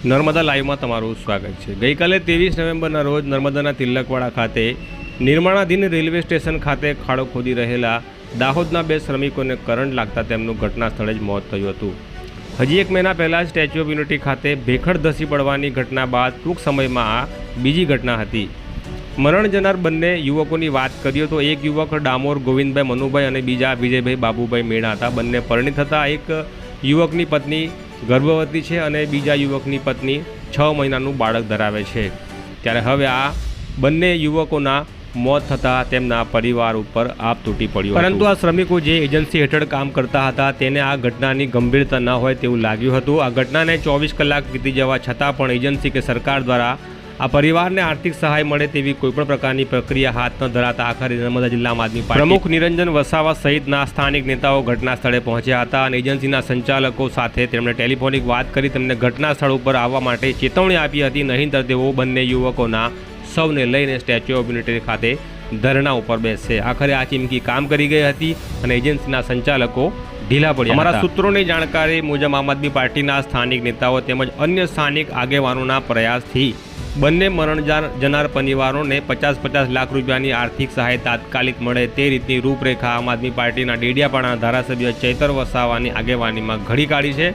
નર્મદા લાઈવમાં તમારું સ્વાગત છે। ગઈકાલે 23 નવેમ્બરના રોજ નર્મદાના તિલકવાડા ખાતે નિર્માણાધીન રેલવે સ્ટેશન ખાતે ખાડો ખોદી રહેલા દાહોદના 2 શ્રમિકોને કરંટ લાગતા તેમનું ઘટના સ્થળે જ મોત થયું હતું। હજી એક મહિના પહેલાં સ્ટેચ્યુ ઓફ યુનિટી ખાતે ભેખડ ધસી પડવાની ઘટના બાદ ટૂંક સમયમાં આ બીજી ઘટના હતી। મરણ જનાર બંને યુવકોની વાત કરીએ તો એક યુવક ડામોર ગોવિંદભાઈ મનુભાઈ અને બીજા વિજયભાઈ બાબુભાઈ મેણા હતા। બંને પરિણીત હતા। એક યુવકની પત્ની ગર્ભવતી છે અને બીજા યુવકની પત્ની 6 મહિનાનું બાળક ધરાવે છે। ત્યારે હવે આ બંને યુવકોના મોત થતાં તેમના પરિવાર ઉપર આપ તૂટી પડ્યો। પરંતુ આ શ્રમિકો જે એજન્સી હેઠળ કામ કરતા હતા તેને આ ઘટનાની ગંભીરતા ન હોય તેવું લાગ્યું હતું। આ ઘટનાને 24 કલાક વીતી જવા છતાં પણ એજન્સી કે સરકાર દ્વારા આ પરિવારને આર્થિક સહાય મળે તેવી કોઈપણ પ્રકારની પ્રક્રિયા હાથ ન ધરાતા આખરે નર્મદા જિલ્લા આમ આદમી પાર્ટી પ્રમુખ નિરંજન વસાવા સહિતના સ્થાનિક નેતાઓ ઘટના સ્થળે પહોંચ્યા હતા અને એજન્સીના સંચાલકો સાથે તેમણે ટેલિફોનિક વાત કરી તેમને ઘટના સ્થળ ઉપર આવવા માટે ચેતવણી આપી હતી। નહીંતર તેઓ બંને યુવકોના સૌને લઈને સ્ટેચ્યુ ઓફ યુનિટી ખાતે ધરણા ઉપર બેસશે। આખરે આ ચીમકી કામ કરી ગઈ હતી અને એજન્સીના સંચાલકો ઢીલા પડ્યા। અમારા સૂત્રોની જાણકારી મુજબ આમ આદમી પાર્ટીના સ્થાનિક નેતાઓ તેમજ અન્ય સ્થાનિક આગેવાનોના પ્રયાસથી બંને મરણ જનાર પરિવારોને 50-50 લાખ રૂપિયાની આર્થિક સહાય તાત્કાલિક મળે તે રીતની રૂપરેખા આમ આદમી પાર્ટીના ડેડિયાપાડાના ધારાસભ્ય ચૈતર વસાવાની આગેવાનીમાં ઘડી કાઢી છે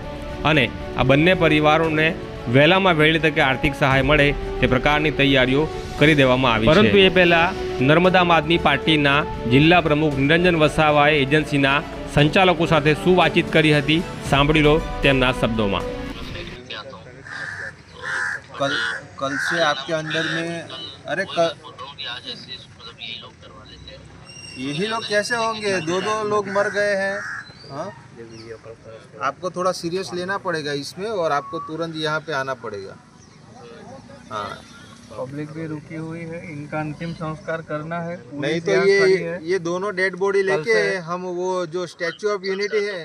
અને આ બંને પરિવારોને વહેલામાં વહેલી તકે આર્થિક સહાય મળે તે પ્રકારની તૈયારીઓ કરી દેવામાં આવી છે। પરંતુ એ પહેલાં નર્મદા આમ આદમી પાર્ટીના જિલ્લા પ્રમુખ નિરંજન વસાવાએ એજન્સીના સંચાલકો સાથે શું વાતચીત કરી હતી સાંભળી લો તેમના શબ્દોમાં। कल से आपके अंडर में यही लोग कैसे होंगे? दो लोग मर गए हैं। हाँ, आपको थोड़ा सीरियस लेना पड़ेगा इसमें और आपको तुरंत यहाँ पे आना पड़ेगा। हाँ, पब्लिक भी रुकी हुई है, इनका अंतिम संस्कार करना है। नहीं तो ये दोनों डेड बॉडी लेके हम वो जो स्टैच्यू ऑफ यूनिटी है,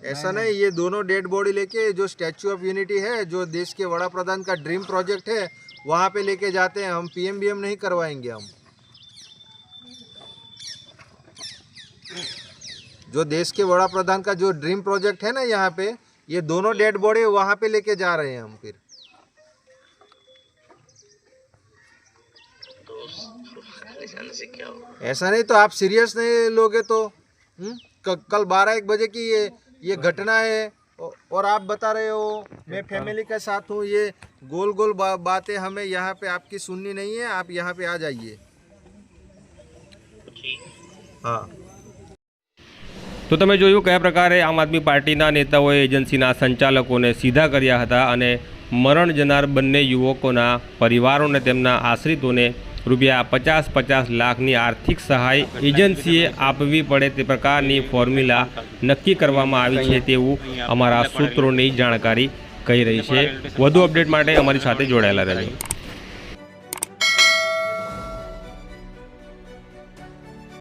ऐसा नहीं, ये दोनों डेड बॉडी लेके जो स्टैच्यू ऑफ यूनिटी है जो देश के वड़ा प्रधान का ड्रीम प्रोजेक्ट है वहाँ पे लेके जाते हैं। हम पीएमबीएम नहीं करवाएंगे। हम जो देश के वड़ा प्रधान का जो ड्रीम प्रोजेक्ट है ना यहाँ पे, ये दोनों डेड बॉडी वहाँ पे लेके जा रहे हैं हम। फिर ऐसा नहीं तो आप सीरियस नहीं लोगे तो कल 12-1 बजे की ये घटना है और आप बता रहे हो मैं फैमिली के साथ हूँ। ये गोल गोल बातें हमें यहाँ पे आपकी सुननी नहीं है। आप यहाँ पे आ जाइए। हाँ, તો તમે જોયું કયા પ્રકારે આમ આદમી પાર્ટીના નેતાઓએ એજન્સીના સંચાલકોને સીધા કર્યા હતા અને મરણ જનાર બંને યુવકોના પરિવારોને તેમના આશ્રિતોને રૂપિયા 50-50 લાખની આર્થિક સહાય એજન્સીએ આપવી પડે તે પ્રકારની ફોર્મ્યુલા નક્કી કરવામાં આવી છે તેવું અમારા સૂત્રોની જાણકારી કહી રહી છે। વધુ અપડેટ માટે અમારી સાથે જોડાયેલા રહેજો।